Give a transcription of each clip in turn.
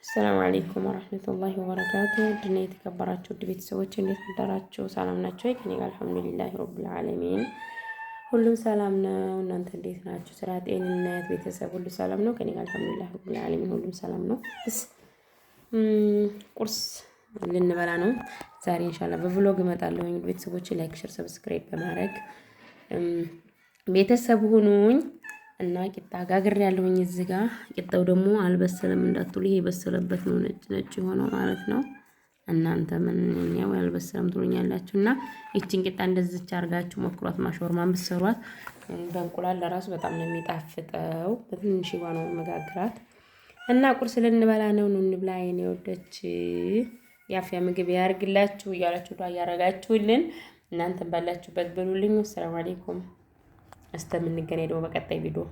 السلام عليكم ورحمة الله وبركاته. ድና የተከበራችሁ ውድ ቤተሰቦች እንዴት አደራችሁ? ሰላም ናችሁ? ከኔ ጋር አልሐምዱሊላህ ረብል ዓለሚን ሁሉም ሰላም ነው። እናንተ እንዴት ናችሁ? ስራ፣ ጤንነት፣ ቤተሰብ ሁሉ ሰላም ነው? ከኔ ጋር አልሐምዱሊላህ ረብል ዓለሚን ሁሉም ሰላም ነው። ቁርስ ልንበላ ነው ዛሬ ኢንሻአላህ። በቭሎግ እመጣለሁ። ቤተሰቦች ላይክ፣ ሼር፣ ሰብስክራይብ በማድረግ ቤተሰብ ሁኑኝ። እና ቂጣ ጋግር ያለሁኝ እዚህ ጋር። ቂጣው ደግሞ አልበሰለም እንዳትሉ፣ ይሄ የበሰለበት ነው ነጭ ነጭ የሆነው ማለት ነው። እናንተ ምን ያው ያልበሰለም ትሉኛላችሁ። እና ይቺን ቂጣ እንደዚች አርጋችሁ ሞክሯት። ማሾርማን ብትሰሯት በእንቁላል ለራሱ በጣም ነው የሚጣፍጠው። በትንሽ ነው መጋግራት። እና ቁርስ ልንበላ ነው። ኑ እንብላ የኔ ወዶች። የአፍያ ምግብ ያርግላችሁ እያላችሁ ዱአ ያረጋችሁልን እናንተም ባላችሁበት ብሉልኝ። ሰላም አለይኩም። እስከምንገናኝ ደግሞ በቀጣይ ቪዲዮ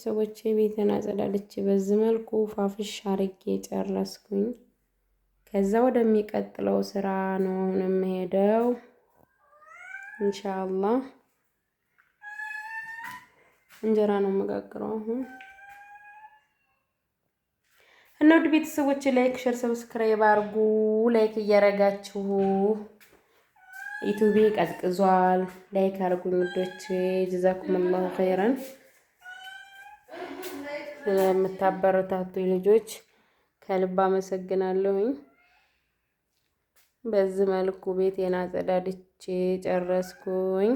ሰዎች ቤቴን አጸዳድቼ በዚህ መልኩ ፋፍሽ አርጌ ጨረስኩኝ። ከዛ ወደሚቀጥለው ስራ ነው የምሄደው ኢንሻአላህ። እንጀራ ነው የምጋግረው አሁን። እና ውድ ቤተሰቦች ላይክ፣ ሼር፣ ሰብስክራይብ አርጉ። ላይክ እያረጋችሁ ዩቲዩብ ቀዝቅዟል። ላይክ አርጉኝ ውዶች። ጀዛኩሙላሁ ኸይረን ስለምታበረታቱኝ ልጆች ከልብ አመሰግናለሁኝ። በዚህ መልኩ ቤቴን አጸዳድቼ ጨረስኩኝ።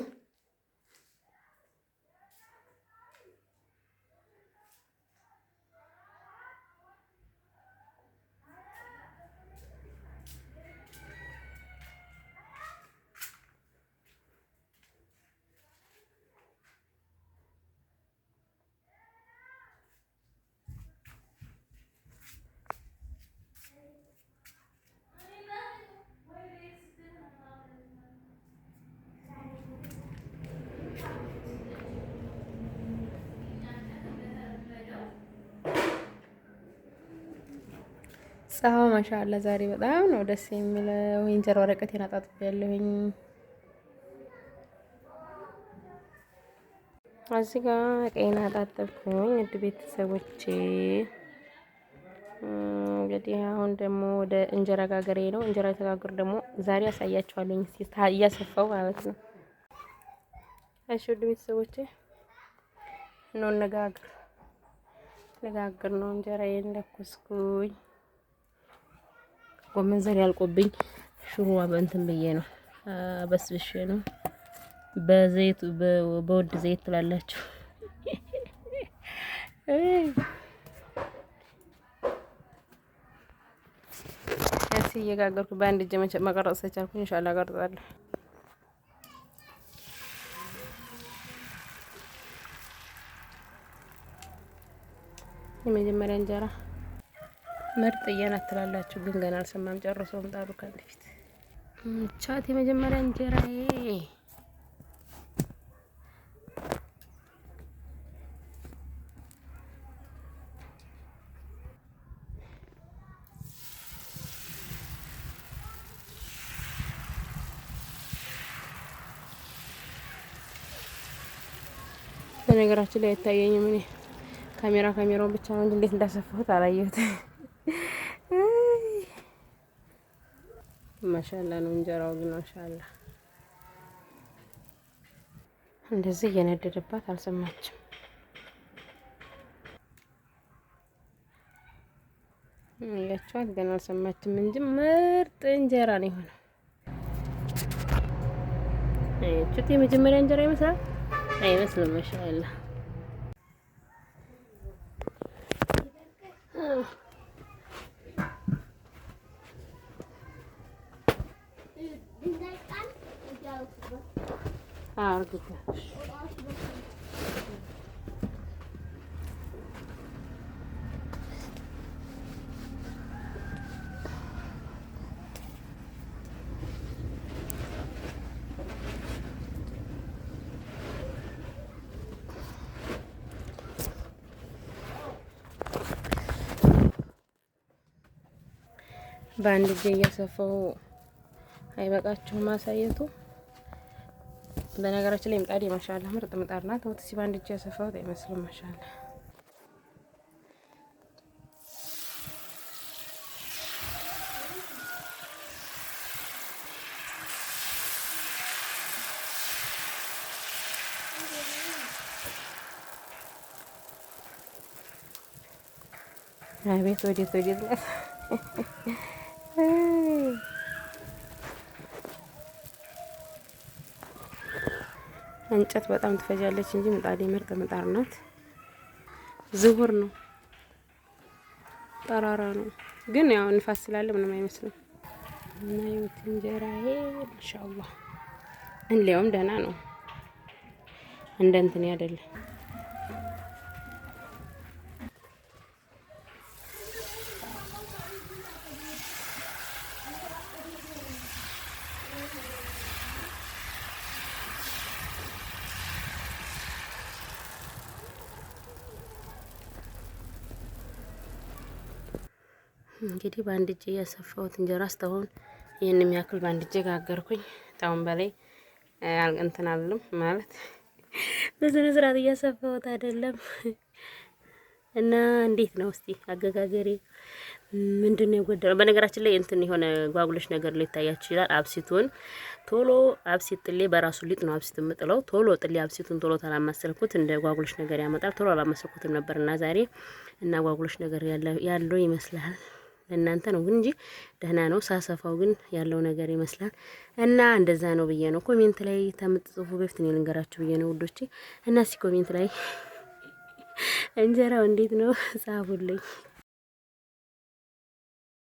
ፀሐዩ ማሻአላ ዛሬ በጣም ነው ደስ የሚለው። እንጀራ ወረቀቴን አጣጥቤያለሁኝ። እዚህ ጋር ቀይና አጣጥብኩኝ። ውድ ቤተሰቦቼ እንግዲህ አሁን ደግሞ ወደ እንጀራ ጋገሬ ነው። እንጀራ ተጋግር ደግሞ ዛሬ አሳያችኋለሁ እያሰፋው ማለት ነው። እሺ ውድ ቤተሰቦቼ ነው ነጋግር ነው። እንጀራዬን ለኩስኩኝ። ጎመን ዘር ያልቆብኝ ሽሮ በእንትን ብዬ ነው በስብሼ ነው። በዘይት በውድ ዘይት ትላላችሁ። እሺ እየጋገርኩ በአንድ እጄ መቀረጽ ተቻልኩኝ። ኢንሻአላህ አቀርጻለሁ። የመጀመሪያ እንጀራ ምርጥ እየናት ትላላችሁ፣ ግን ገና አልሰማም። ጨርሶ ምጣዱ ከአንድ ፊት ቻት የመጀመሪያ እንጀራዬ በነገራችን ላይ አይታየኝም። እኔ ካሜራውን ብቻ ነው እንዴት እንዳሰፋሁት አላየሁት። ማሻአላ ነው እንጀራው ግን ማሻአላ። እንደዚህ እየነደደባት አልሰማችም። ያቻት ገና አልሰማችም እንጂ ምርጥ እንጀራ ነው የሆነው። እቺ የመጀመሪያ እንጀራ ይመስላል አይመስልም? ማሻአላ አርግታ በአንድ እጄ እያሰፋው አይበቃችሁም ማሳየቱ። በነገራችን ላይ ምጣድ ማሻአላ ምርጥ ምጣድ ናት። ወጥ በአንድ እጄ ያሰፋሁት አይመስልም ማሻአላ። አቤት ወዴት ነው እንጨት በጣም ትፈጃለች እንጂ ምጣዴ ምርጥ ምጣድ ናት። ዝሁር ነው ጠራራ ነው ግን ያው ንፋስ ስላለ ምንም አይመስልም። እና ይኸውት እንጀራዬ ማሻአላህ እንዲያውም ደህና ነው እንደ እንትን አይደለም። እንግዲህ በአንድ እጄ ያሰፋሁት እንጀራ እስካሁን ይሄን የሚያክል በአንድ እጄ ጋገርኩኝ። ታውን በላይ እንትን አልልም ማለት በስነ ስርዓት እያሰፋሁት አይደለም። እና እንዴት ነው እስቲ አገጋገሬ ምንድነው የጎደለው? በነገራችን ላይ እንትን የሆነ ጓጉለሽ ነገር ሊታያችሁ ይችላል። አብሲቱን ቶሎ አብሲት ጥሌ በራሱ ሊጥ ነው አብሲት የምጥለው። ቶሎ ጥሌ አብሲቱን ቶሎ ታላማሰልኩት እንደ ጓጉለሽ ነገር ያመጣል። ቶሎ አላማሰልኩትም ነበርና ዛሬ እና ጓጉለሽ ነገር ያለው ይመስላል። ለእናንተ ነው ግን እንጂ ደህና ነው። ሳሰፋው ግን ያለው ነገር ይመስላል እና እንደዛ ነው ብዬ ነው ኮሜንት ላይ ተምጽፉ በፊት ነው ልንገራችሁ ብዬ ነው ውዶቼ። እና እስኪ ኮሜንት ላይ እንጀራው እንዴት ነው ጻፉልኝ።